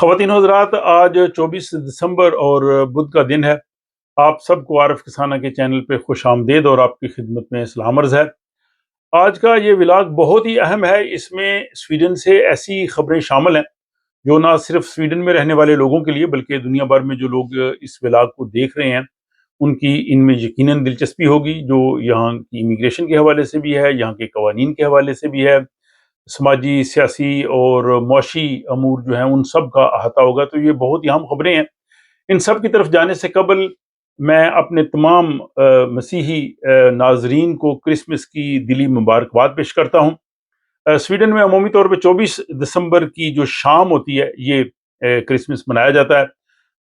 خواتین و حضرات، آج 24 دسمبر اور بدھ کا دن ہے۔ آپ سب کو عارف کسانہ کے چینل پہ خوش آمدید اور آپ کی خدمت میں سلام عرض ہے۔ آج کا یہ ولاگ بہت ہی اہم ہے۔ اس میں سویڈن سے ایسی خبریں شامل ہیں جو نہ صرف سویڈن میں رہنے والے لوگوں کے لیے بلکہ دنیا بھر میں جو لوگ اس ولاگ کو دیکھ رہے ہیں ان کی ان میں یقیناً دلچسپی ہوگی، جو یہاں کی امیگریشن کے حوالے سے بھی ہے، یہاں کے قوانین کے حوالے سے بھی ہے، سماجی، سیاسی اور معاشی امور جو ہیں ان سب کا احاطہ ہوگا۔ تو یہ بہت ہی اہم خبریں ہیں۔ ان سب کی طرف جانے سے قبل میں اپنے تمام مسیحی ناظرین کو کرسمس کی دلی مبارکباد پیش کرتا ہوں۔ سویڈن میں عمومی طور پہ 24 دسمبر کی جو شام ہوتی ہے یہ کرسمس منایا جاتا ہے۔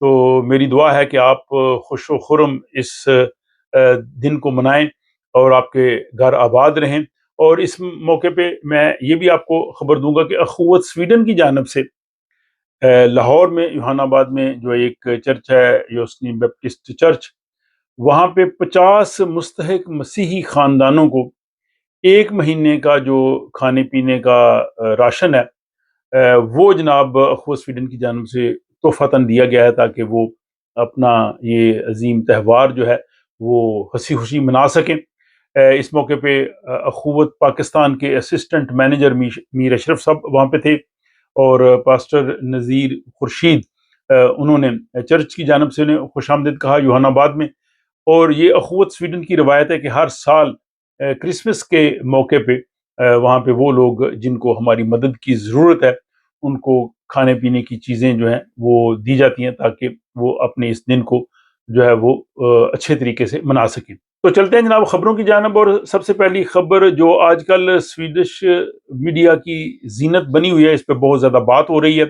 تو میری دعا ہے کہ آپ خوش و خرم اس دن کو منائیں اور آپ کے گھر آباد رہیں۔ اور اس موقع پہ میں یہ بھی آپ کو خبر دوں گا کہ اخوت سویڈن کی جانب سے لاہور میں یوحنا آباد میں جو ایک چرچ ہے یوسنی بیپٹسٹ چرچ، وہاں پہ 50 مستحق مسیحی خاندانوں کو 1 مہینے کا جو کھانے پینے کا راشن ہے وہ جناب اخوت سویڈن کی جانب سے تحفتاً دیا گیا ہے تاکہ وہ اپنا یہ عظیم تہوار جو ہے وہ ہنسی خوشی منا سکیں۔ اس موقع پہ اخوت پاکستان کے اسسٹنٹ مینیجر میر اشرف صاحب وہاں پہ تھے اور پاسٹر نذیر خورشید انہوں نے چرچ کی جانب سے انہیں خوش آمدید کہا یوحنا آباد میں۔ اور یہ اخوت سویڈن کی روایت ہے کہ ہر سال کرسمس کے موقع پہ وہاں پہ وہ لوگ جن کو ہماری مدد کی ضرورت ہے ان کو کھانے پینے کی چیزیں جو ہیں وہ دی جاتی ہیں تاکہ وہ اپنے اس دن کو جو ہے وہ اچھے طریقے سے منا سکیں۔ تو چلتے ہیں جناب خبروں کی جانب، اور سب سے پہلی خبر جو آج کل سویڈش میڈیا کی زینت بنی ہوئی ہے، اس پہ بہت زیادہ بات ہو رہی ہے،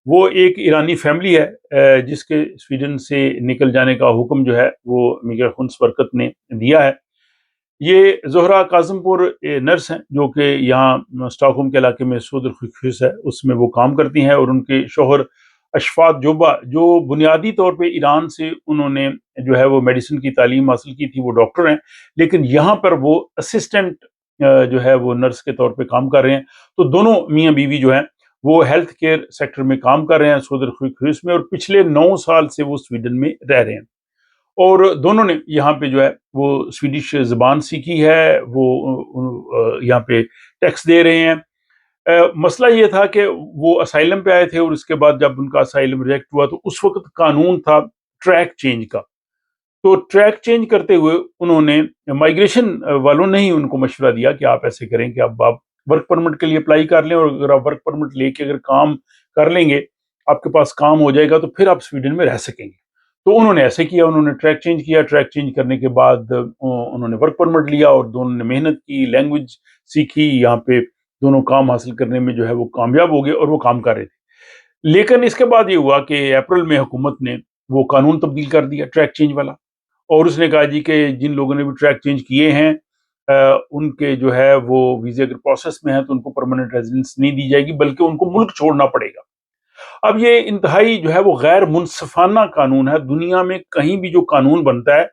وہ ایک ایرانی فیملی ہے جس کے سویڈن سے نکل جانے کا حکم جو ہے وہ میگرخونسورکت نے دیا ہے۔ یہ زہرا کاظم پور نرس ہیں جو کہ یہاں اسٹاک ہوم کے علاقے میں سودرخویس ہے، اس میں وہ کام کرتی ہیں، اور ان کے شوہر اشفاق جوبا جو بنیادی طور پہ ایران سے انہوں نے جو ہے وہ میڈیسن کی تعلیم حاصل کی تھی، وہ ڈاکٹر ہیں، لیکن یہاں پر وہ اسسٹنٹ جو ہے وہ نرس کے طور پہ کام کر رہے ہیں۔ تو دونوں میاں بیوی جو ہیں وہ ہیلتھ کیئر سیکٹر میں کام کر رہے ہیں سودرخویس میں، اور پچھلے 9 سال سے وہ سویڈن میں رہ رہے ہیں، اور دونوں نے یہاں پہ جو ہے وہ سویڈش زبان سیکھی ہے، وہ یہاں پہ ٹیکس دے رہے ہیں۔ مسئلہ یہ تھا کہ وہ اسائلم پہ آئے تھے، اور اس کے بعد جب ان کا اسائلم ریجیکٹ ہوا تو اس وقت قانون تھا ٹریک چینج کا۔ تو ٹریک چینج کرتے ہوئے انہوں نے مائیگریشن والوں نے ہی ان کو مشورہ دیا کہ آپ ایسے کریں کہ اب آپ ورک پرمٹ کے لیے اپلائی کر لیں، اور اگر آپ ورک پرمٹ لے کے اگر کام کر لیں گے، آپ کے پاس کام ہو جائے گا تو پھر آپ سویڈن میں رہ سکیں گے۔ تو انہوں نے ایسے کیا، انہوں نے ٹریک چینج کیا، ٹریک چینج کرنے کے بعد انہوں نے ورک پرمٹ لیا، اور دونوں نے محنت کی، لینگویج سیکھی، یہاں پہ دونوں کام حاصل کرنے میں جو ہے وہ کامیاب ہو گئے اور وہ کام کر رہے تھے۔ لیکن اس کے بعد یہ ہوا کہ اپریل میں حکومت نے وہ قانون تبدیل کر دیا ٹریک چینج والا، اور اس نے کہا جی کہ جن لوگوں نے بھی ٹریک چینج کیے ہیں ان کے جو ہے وہ ویزے اگر پروسیس میں ہیں تو ان کو پرماننٹ ریزیڈنس نہیں دی جائے گی بلکہ ان کو ملک چھوڑنا پڑے گا۔ اب یہ انتہائی جو ہے وہ غیر منصفانہ قانون ہے۔ دنیا میں کہیں بھی جو قانون بنتا ہے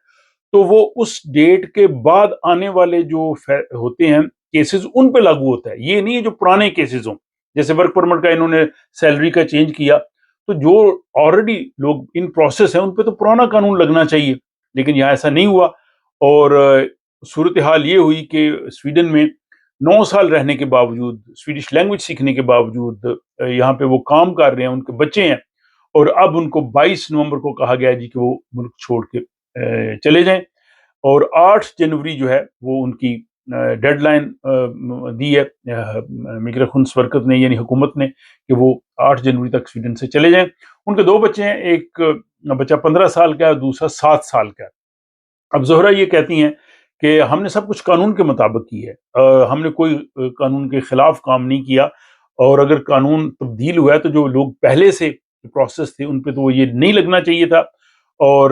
تو وہ اس ڈیٹ کے بعد آنے والے جو ہوتے ہیں کیسز ان پہ لاگو ہوتا ہے، یہ نہیں ہے جو پرانے کیسز ہوں۔ جیسے ورک پرمٹ کا انہوں نے سیلری کا چینج کیا تو جو آلریڈی لوگ ان پروسیس ہیں ان پہ تو پرانا قانون لگنا چاہیے، لیکن یہاں ایسا نہیں ہوا، اور صورتحال یہ ہوئی کہ سویڈن میں 9 سال رہنے کے باوجود، سویڈش لینگویج سیکھنے کے باوجود یہاں پہ وہ کام کر رہے ہیں، ان کے بچے ہیں، اور اب ان کو 22 نومبر کو کہا گیا جی کہ وہ ملک چھوڑ کے چلے جائیں، اور 8 جنوری جو ہے وہ ان کی ڈیڈ لائن دی ہے میگرخونسورکت نے یعنی حکومت نے کہ وہ 8 جنوری تک سویڈن سے چلے جائیں۔ ان کے 2 بچے ہیں، ایک بچہ 15 سال کا ہے اور دوسرا 7 سال کا ہے۔ اب زہرا یہ کہتی ہیں کہ ہم نے سب کچھ قانون کے مطابق کی ہے، ہم نے کوئی قانون کے خلاف کام نہیں کیا، اور اگر قانون تبدیل ہوا ہے تو جو لوگ پہلے سے پروسیس تھے ان پہ تو یہ نہیں لگنا چاہیے تھا، اور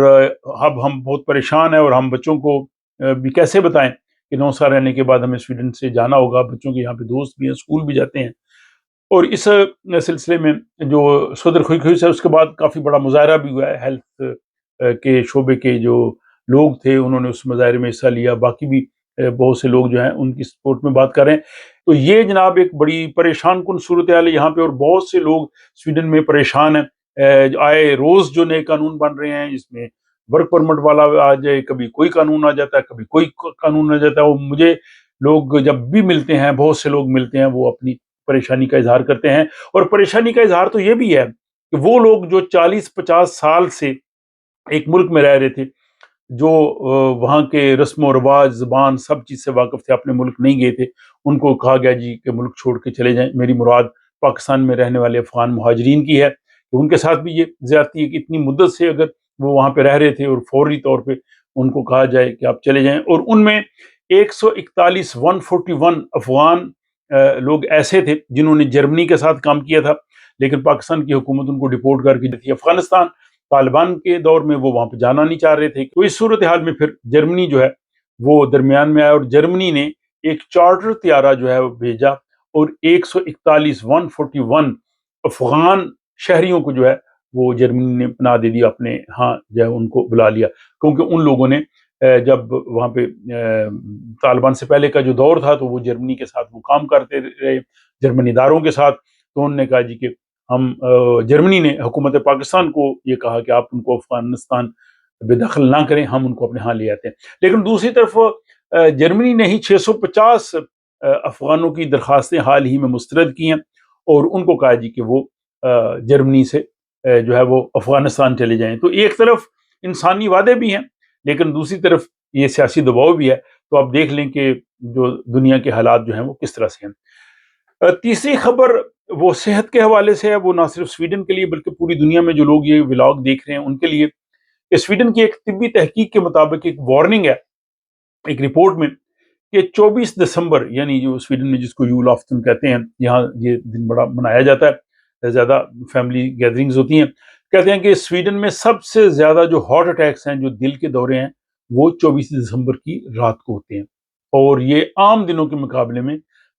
اب ہم بہت پریشان ہیں، اور ہم بچوں کو بھی کیسے بتائیں کہ 9 سال رہنے کے بعد ہمیں سویڈن سے جانا ہوگا، بچوں کے یہاں پہ دوست بھی ہیں، اسکول بھی جاتے ہیں۔ اور اس سلسلے میں جو سودرخویس ہے اس کے بعد کافی بڑا مظاہرہ بھی ہوا ہے، ہیلتھ کے شعبے کے جو لوگ تھے انہوں نے اس مظاہرے میں حصہ لیا، باقی بھی بہت سے لوگ جو ہیں ان کی سپورٹ میں بات کر رہے ہیں. تو یہ جناب ایک بڑی پریشان کن صورتحال ہے یہاں پہ، اور بہت سے لوگ سویڈن میں پریشان ہیں. آئے روز جو نئے قانون بن رہے ہیں، اس میں ورک پرمٹ والا آ جائے، کبھی کوئی قانون آ جاتا ہے، کبھی کوئی قانون آ جاتا ہے. وہ مجھے لوگ جب بھی ملتے ہیں، بہت سے لوگ ملتے ہیں، وہ اپنی پریشانی کا اظہار کرتے ہیں. اور پریشانی کا اظہار تو یہ بھی ہے کہ وہ لوگ جو 40-50 سال سے ایک ملک میں رہ رہے تھے، جو وہاں کے رسم و رواج، زبان، سب چیز سے واقف تھے، اپنے ملک نہیں گئے تھے، ان کو کہا گیا جی کہ ملک چھوڑ کے چلے جائیں. میری مراد پاکستان میں رہنے والے افغان مہاجرین کی ہے کہ ان کے ساتھ بھی یہ زیادتی ہے کہ اتنی مدت سے اگر وہ وہاں پہ رہ رہے تھے اور فوری طور پہ ان کو کہا جائے کہ آپ چلے جائیں. اور ان میں 141 افغان لوگ ایسے تھے جنہوں نے جرمنی کے ساتھ کام کیا تھا، لیکن پاکستان کی حکومت ان کو ڈپورٹ کر کے تھی افغانستان. طالبان کے دور میں وہ وہاں پہ جانا نہیں چاہ رہے تھے. تو اس صورتحال میں پھر جرمنی جو ہے وہ درمیان میں آیا، اور جرمنی نے ایک چارٹر طیارہ جو ہے وہ بھیجا، اور 141 افغان شہریوں کو جو ہے وہ جرمنی نے پناہ دے دیا، اپنے ہاں جو ہے ان کو بلا لیا. کیونکہ ان لوگوں نے جب وہاں پہ طالبان سے پہلے کا جو دور تھا تو وہ جرمنی کے ساتھ وہ کام کرتے رہے، جرمنی اداروں کے ساتھ. تو انہوں نے کہا جی کہ ہم جرمنی نے حکومت پاکستان کو یہ کہا کہ آپ ان کو افغانستان بے دخل نہ کریں، ہم ان کو اپنے ہاں لے آتے ہیں. لیکن دوسری طرف جرمنی نے ہی 650 افغانوں کی درخواستیں حال ہی میں مسترد کی ہیں، اور ان کو کہا جی کہ وہ جرمنی سے جو ہے وہ افغانستان چلے جائیں. تو ایک طرف انسانی وعدے بھی ہیں، لیکن دوسری طرف یہ سیاسی دباؤ بھی ہے. تو آپ دیکھ لیں کہ جو دنیا کے حالات جو ہیں وہ کس طرح سے ہیں. تیسری خبر وہ صحت کے حوالے سے ہے، وہ نہ صرف سویڈن کے لیے بلکہ پوری دنیا میں جو لوگ یہ ولاگ دیکھ رہے ہیں ان کے لیے. کہ سویڈن کی ایک طبی تحقیق کے مطابق ایک وارننگ ہے ایک رپورٹ میں کہ 24 دسمبر، یعنی جو سویڈن میں جس کو یول آفتن کہتے ہیں، یہاں یہ دن بڑا منایا جاتا ہے، زیادہ فیملی گیدرنگز ہوتی ہیں. کہتے ہیں کہ سویڈن میں سب سے زیادہ جو ہارٹ اٹیکس ہیں، جو دل کے دورے ہیں، وہ 24 دسمبر کی رات کو ہوتے ہیں. اور یہ عام دنوں کے مقابلے میں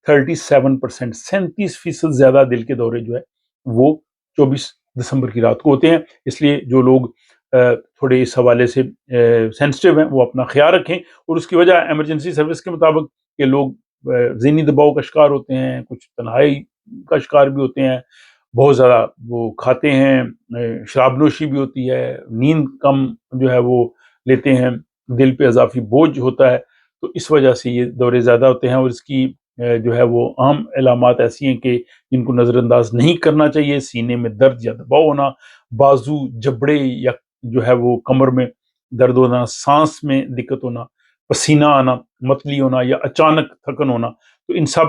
37%، 37% زیادہ دل کے دورے جو ہے وہ 24 دسمبر کی رات کو ہوتے ہیں. اس لیے جو لوگ تھوڑے اس حوالے سے سینسٹیو ہیں وہ اپنا خیال رکھیں. اور اس کی وجہ ایمرجنسی سروس کے مطابق کہ لوگ ذہنی دباؤ کا شکار ہوتے ہیں، کچھ تنہائی کا شکار بھی ہوتے ہیں، بہت زیادہ وہ کھاتے ہیں، شراب نوشی بھی ہوتی ہے، نیند کم جو ہے وہ لیتے ہیں، دل پہ اضافی بوجھ ہوتا ہے. تو اس وجہ سے یہ دورے زیادہ ہوتے ہیں. اور اس کی جو ہے وہ عام علامات ایسی ہیں کہ جن کو نظر انداز نہیں کرنا چاہیے. سینے میں درد یا دباؤ ہونا، بازو، جبڑے یا جو ہے وہ کمر میں درد ہونا، سانس میں دقت ہونا، پسینہ آنا، متلی ہونا یا اچانک تھکن ہونا. تو ان سب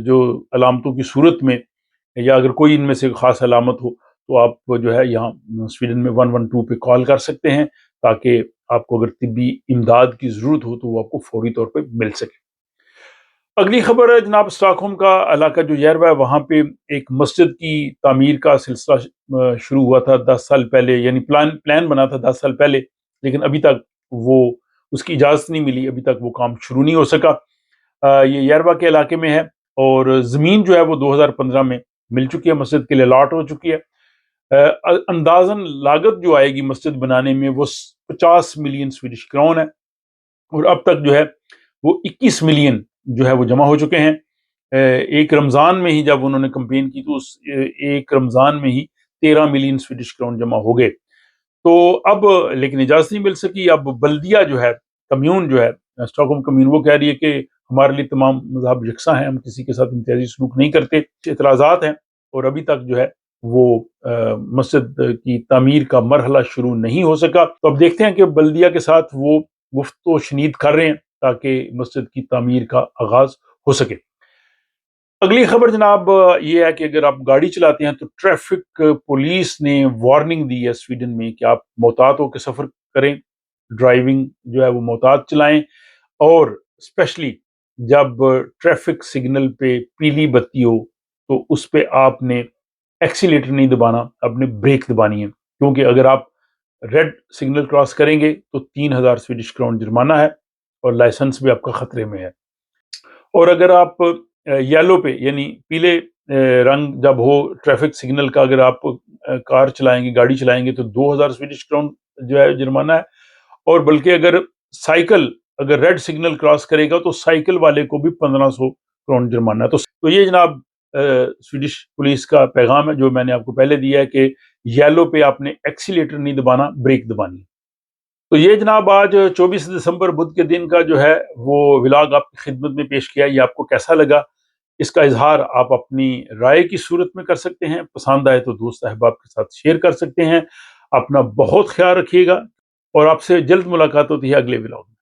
جو علامتوں کی صورت میں، یا اگر کوئی ان میں سے خاص علامت ہو تو آپ جو ہے یہاں سویڈن میں 112 پہ کال کر سکتے ہیں، تاکہ آپ کو اگر طبی امداد کی ضرورت ہو تو وہ آپ کو فوری طور پہ مل سکے. اگلی خبر ہے جناب اسٹاک ہوم کا علاقہ جو یروا ہے، وہاں پہ ایک مسجد کی تعمیر کا سلسلہ شروع ہوا تھا 10 سال پہلے، یعنی پلان بنا تھا 10 سال پہلے، لیکن ابھی تک وہ اس کی اجازت نہیں ملی، ابھی تک وہ کام شروع نہیں ہو سکا. یہ یروا کے علاقے میں ہے، اور زمین جو ہے وہ 2015 میں مل چکی ہے، مسجد کے لیے الاٹ ہو چکی ہے. اندازاً لاگت جو آئے گی مسجد بنانے میں وہ 50 ملین سویڈش کرون ہے، اور اب تک جو ہے وہ 21 ملین جو ہے وہ جمع ہو چکے ہیں. ایک رمضان میں ہی جب انہوں نے کمپین کی تو اس ایک رمضان میں ہی 13 ملین سویڈش کرون جمع ہو گئے. تو اب لیکن اجازت نہیں مل سکی. اب بلدیہ جو ہے، کمیون جو ہے، اسٹاک ہوم کمیون، وہ کہہ رہی ہے کہ ہمارے لیے تمام مذہب یکساں ہیں، ہم کسی کے ساتھ امتیازی سلوک نہیں کرتے. اعتراضات ہیں، اور ابھی تک جو ہے وہ مسجد کی تعمیر کا مرحلہ شروع نہیں ہو سکا. تو اب دیکھتے ہیں کہ بلدیہ کے ساتھ وہ گفت و شنید کر رہے ہیں تاکہ مسجد کی تعمیر کا آغاز ہو سکے. اگلی خبر جناب یہ ہے کہ اگر آپ گاڑی چلاتے ہیں تو ٹریفک پولیس نے وارننگ دی ہے سویڈن میں کہ آپ محتاط ہو کے سفر کریں، ڈرائیونگ جو ہے وہ محتاط چلائیں، اور اسپیشلی جب ٹریفک سگنل پہ پیلی بتی ہو تو اس پہ آپ نے ایکسیلیٹر نہیں دبانا، آپ نے بریک دبانی ہے. کیونکہ اگر آپ ریڈ سگنل کراس کریں گے تو 3000 سویڈش کرون جرمانہ ہے، اور لائسنس بھی آپ کا خطرے میں ہے. اور اگر آپ یلو پہ، یعنی پیلے رنگ جب ہو ٹریفک سگنل کا، اگر آپ کار چلائیں گے، گاڑی چلائیں گے تو 2000 سویڈش کرون جو ہے جرمانہ ہے. اور بلکہ اگر سائیکل اگر ریڈ سگنل کراس کرے گا تو سائیکل والے کو بھی 1500 کراؤن جرمانہ ہے۔ تو یہ جناب سویڈش پولیس کا پیغام ہے جو میں نے آپ کو پہلے دیا ہے کہ یلو پہ آپ نے ایکسیلیٹر نہیں دبانا، بریک دبانی۔ تو یہ جناب آج 24 دسمبر بدھ کے دن کا جو ہے وہ ولاگ آپ کی خدمت میں پیش کیا۔ یہ آپ کو کیسا لگا اس کا اظہار آپ اپنی رائے کی صورت میں کر سکتے ہیں، پسند آئے تو دوست احباب کے ساتھ شیئر کر سکتے ہیں۔ اپنا بہت خیال رکھیے گا اور آپ سے جلد ملاقات ہوتی ہے اگلے ولاگ میں۔